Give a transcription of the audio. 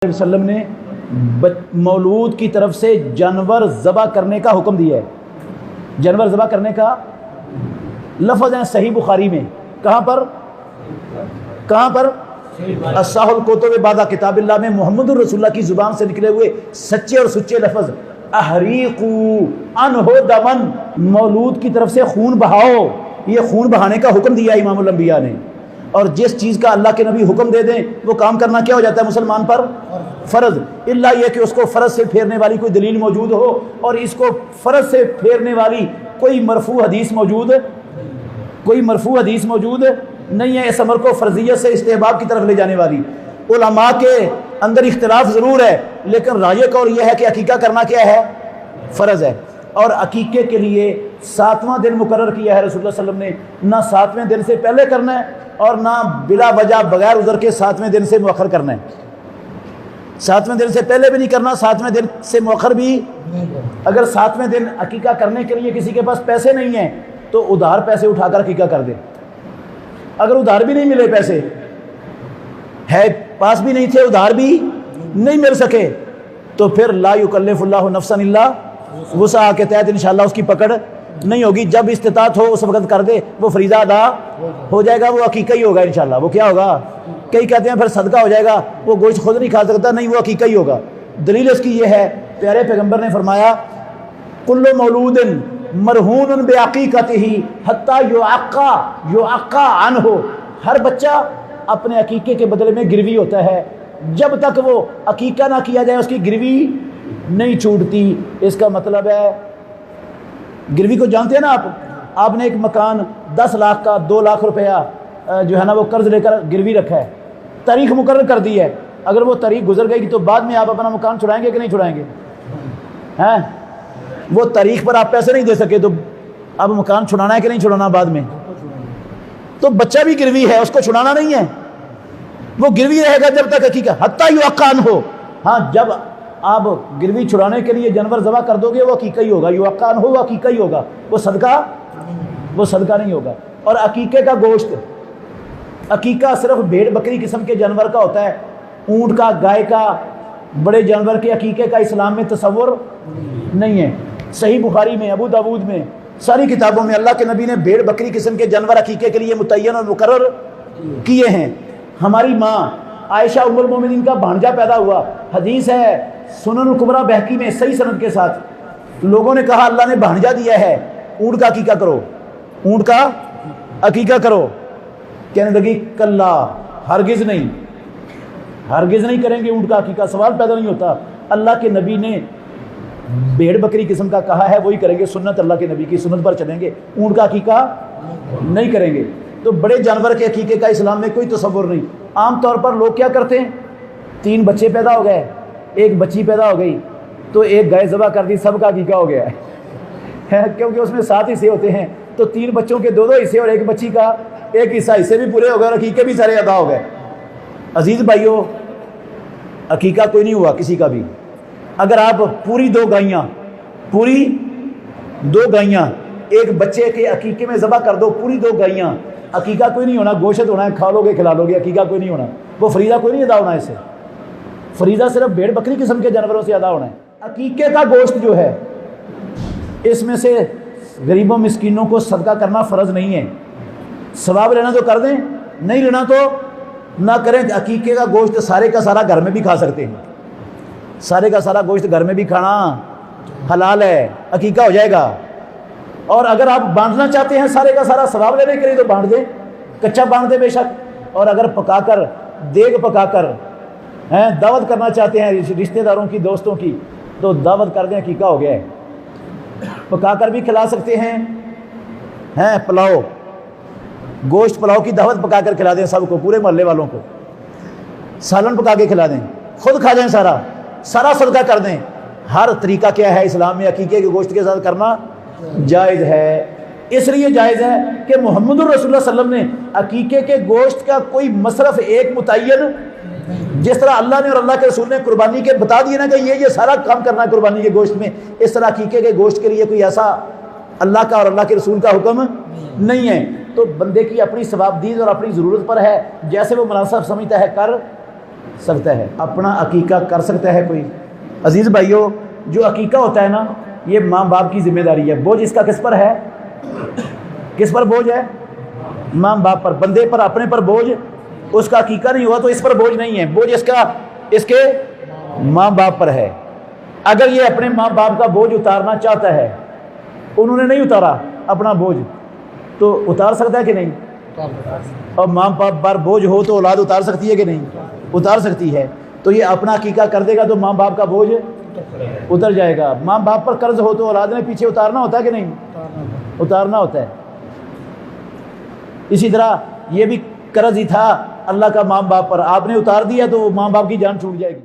وسلم نے مولود کی طرف سے جانور ذبح کرنے کا حکم دیا ہے۔ جانور ذبح کرنے کا لفظ ہے صحیح بخاری میں، کہاں پر اصح الکتب بعد کتاب اللہ میں محمد الرسول اللہ کی زبان سے نکلے ہوئے سچے اور سچے لفظ احریقوا عنہ دمن، مولود کی طرف سے خون بہاؤ، یہ خون بہانے کا حکم دیا امام الانبیاء نے۔ اور جس چیز کا اللہ کے نبی حکم دے دیں وہ کام کرنا کیا ہو جاتا ہے مسلمان پر؟ فرض، الا یہ کہ اس کو فرض سے پھیرنے والی کوئی دلیل موجود ہو، اور اس کو فرض سے پھیرنے والی کوئی مرفوع حدیث موجود نہیں ہے۔ اس امر کو فرضیت سے استحباب کی طرف لے جانے والی علماء کے اندر اختلاف ضرور ہے، لیکن راجح قول یہ ہے کہ عقیقہ کرنا کیا ہے؟ فرض ہے۔ اور عقیقے کے لیے 7واں دن مقرر کیا ہے رسول اللہ صلی اللہ علیہ وسلم نے، نہ 7ویں دن سے پہلے کرنا ہے اور نہ بلا وجہ بغیر عذر کے 7ویں دن سے مؤخر کرنا ہے۔ 7ویں دن سے پہلے بھی نہیں کرنا، 7ویں دن سے مؤخر بھی۔ اگر 7ویں دن عقیقہ کرنے کے لیے کسی کے پاس پیسے نہیں ہیں تو ادھار پیسے اٹھا کر عقیقہ کر دے۔ اگر ادھار بھی نہیں ملے، پیسے ہے پاس بھی نہیں تھے، ادھار بھی نہیں مل سکے، تو پھر لا یکلف اللہ نفسا الا وسعہا کے تحت انشاءاللہ اس کی پکڑ نہیں ہوگی۔ جب استطاعت ہو اس وقت کر دے، وہ فریضہ ادا ہو جائے گا، وہ عقیقہ ہی ہوگا انشاءاللہ۔ وہ کیا ہوگا؟ کئی کہتے ہیں پھر صدقہ ہو جائے گا، وہ گوشت خود نہیں کھا سکتا، نہیں، وہ عقیقہ ہی ہوگا۔ دلیل اس کی یہ ہے، پیارے پیغمبر نے فرمایا کل مولود مرہون بعقیقتہ حتی یعقى عنہ، ہر بچہ اپنے عقیقے کے بدلے میں گروی ہوتا ہے، جب تک وہ عقیقہ نہ کیا جائے اس کی گروی نہیں چھوٹتی۔ اس کا مطلب ہے، گروی کو جانتے ہیں نا آپ نے ایک مکان 10 لاکھ کا 2 لاکھ روپیہ جو ہے نا وہ قرض لے کر گروی رکھا ہے، تاریخ مقرر کر دی ہے، اگر وہ تاریخ گزر گئی تو بعد میں آپ اپنا مکان چھڑائیں گے کہ نہیں چھڑائیں گے؟ ہیں، وہ تاریخ پر آپ پیسے نہیں دے سکے تو اب مکان چھڑانا ہے کہ نہیں چھڑانا بعد میں؟ تو بچہ بھی گروی ہے، اس کو چھڑانا نہیں ہے، وہ گروی رہے گا جب تک عقیقہ حتی یعقى عنہ۔ ہاں، جب آپ گروی چھڑانے کے لیے جانور ذبح کر دو گے وہ عقیقہ ہی ہوگا، یعقى عنہ، وہ عقیقہ ہی ہوگا، وہ صدقہ نہیں ہوگا۔ اور عقیقے کا گوشت، عقیقہ صرف بھیڑ بکری قسم کے جانور کا ہوتا ہے، اونٹ کا، گائے کا، بڑے جانور کے عقیقے کا اسلام میں تصور نہیں ہے۔ صحیح بخاری میں، ابو داود میں، ساری کتابوں میں اللہ کے نبی نے بھیڑ بکری قسم کے جانور عقیقے کے لیے متعین اور مقرر کیے ہیں۔ ہماری ماں عائشہ ام المومنین کا بھانجا پیدا ہوا، حدیث ہے سنن الکبریٰ بہقی میں صحیح سند کے ساتھ، لوگوں نے کہا اللہ نے بھانجا دیا ہے، اونٹ کا عقیقہ کرو، اونٹ کا عقیقہ کرو۔ کہنے لگی کلا، ہرگز نہیں کریں گے اونٹ کا عقیقہ، سوال پیدا نہیں ہوتا۔ اللہ کے نبی نے بھیڑ بکری قسم کا کہا ہے، وہی کریں گے، سنت اللہ کے نبی کی سنت پر چلیں گے، اونٹ کا عقیقہ نہیں کریں گے۔ تو بڑے جانور کے عقیقے کا اسلام میں کوئی تصور نہیں۔ عام طور پر لوگ کیا کرتے ہیں، 3 بچے پیدا ہو گئے، ایک بچی پیدا ہو گئی تو ایک گائے ذبح کر دی، سب کا عقیقہ ہو گیا ہے، کیونکہ اس میں 7 حصے ہوتے ہیں، تو 3 بچوں کے 2 حصے اور ایک بچی کا 1 حصہ، حصے بھی پورے ہو گئے اور عقیقے بھی سارے ادا ہو گئے۔ عزیز بھائیو، عقیقہ کوئی نہیں ہوا کسی کا بھی۔ اگر آپ پوری 2 گائیاں ایک بچے کے عقیقے میں ذبح کر دو، پوری 2 گائیاں، عقیقہ کوئی نہیں ہونا، گوشت ہونا ہے، کھا لو گے کھلا لو گے، عقیقہ کوئی نہیں ہونا، وہ فریضہ کوئی نہیں ادا ہونا، اس سے فریضہ صرف بھیڑ بکری قسم کے جانوروں سے ادا ہونا ہے۔ عقیقے کا گوشت جو ہے، اس میں سے غریبوں مسکینوں کو صدقہ کرنا فرض نہیں ہے، ثواب لینا تو کر دیں، نہیں لینا تو نہ کریں۔ عقیقے کا گوشت سارے کا سارا گھر میں بھی کھا سکتے ہیں، سارے کا سارا گوشت گھر میں بھی کھانا حلال ہے، عقیقہ ہو جائے گا۔ اور اگر آپ بانٹنا چاہتے ہیں سارے کا سارا ثواب لینے کے لیے تو بانٹ دیں، کچا بانٹ دیں بے شک، اور اگر پکا کر، دیگ پکا کر دعوت کرنا چاہتے ہیں رشتہ داروں کی، دوستوں کی، تو دعوت کر دیں، عقیقہ ہو گیا ہے۔ پکا کر بھی کھلا سکتے ہیں، پلاؤ، گوشت پلاؤ کی دعوت پکا کر کھلا دیں سب کو، پورے محلے والوں کو، سالن پکا کے کھلا دیں، خود کھا جائیں، سارا صدقہ کر دیں۔ ہر طریقہ کیا ہے اسلام میں عقیقے کے گوشت کے ساتھ کرنا جائز ہے۔ اس لیے جائز ہے کہ محمد الرسول اللہ صلی اللہ علیہ وسلم نے عقیقے کے گوشت کا کوئی مصرف ایک متعین، جس طرح اللہ نے اور اللہ کے رسول نے قربانی کے بتا دیے نا کہ یہ سارا کام کرنا ہے قربانی کے گوشت میں، اس طرح عقیقے کے گوشت کے لیے کوئی ایسا اللہ کا اور اللہ کے رسول کا حکم نہیں ہے۔ تو بندے کی اپنی ثوابدید اور اپنی ضرورت پر ہے، جیسے وہ مناسب سمجھتا ہے کر سکتا ہے، اپنا عقیقہ کر سکتا ہے کوئی؟ عزیز بھائیو، جو عقیقہ ہوتا ہے نا، یہ ماں باپ کی ذمہ داری ہے۔ بوجھ اس کا کس پر ہے؟ کس پر بوجھ ہے؟ ماں باپ پر۔ بندے پر اپنے پر بوجھ، اس کا عقیقہ نہیں ہوا تو اس پر بوجھ نہیں ہے، بوجھ اس کے ماں باپ پر ہے۔ اگر یہ اپنے ماں باپ کا بوجھ اتارنا چاہتا ہے، انہوں نے نہیں اتارا اپنا بوجھ، تو اتار سکتا ہے کہ نہیں؟ اور ماں باپ پر بوجھ ہو تو اولاد اتار سکتی ہے کہ نہیں؟ اتار سکتی ہے۔ تو یہ اپنا عقیقہ کر دے گا تو ماں باپ کا بوجھ اتر جائے گا۔ ماں باپ پر قرض ہو تو اولاد نے پیچھے اتارنا ہوتا ہے کہ نہیں؟ اتارنا ہوتا ہے۔ اسی طرح یہ بھی قرض ہی تھا اللہ کا ماں باپ پر، آپ نے اتار دیا تو ماں باپ کی جان چھوٹ جائے گی۔